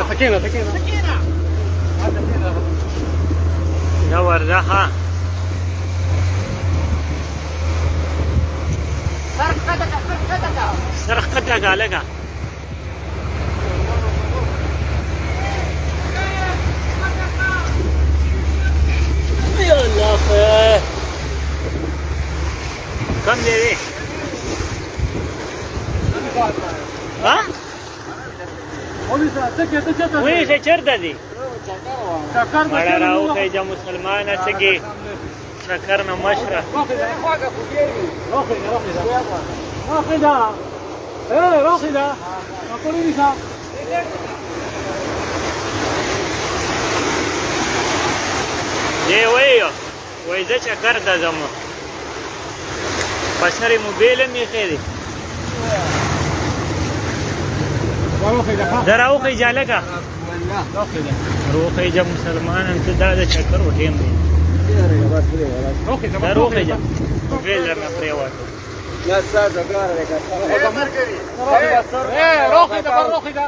تکینه تکینه دا ورځه ها سر ښکته کا لږه یا الله خیر کم دی دی ها وایي چېرته دی مړه راوخېجه مسلمانه سګې چکر نه مشره دی وایي زه چکر ته ځم په سر یې موبایل هم ایښی دی زه راوخېجه لږه روخېجه مسلمانان ته دا د چکر و ټیم دی دا روخېجه موبایل درنه پرېوته روخېده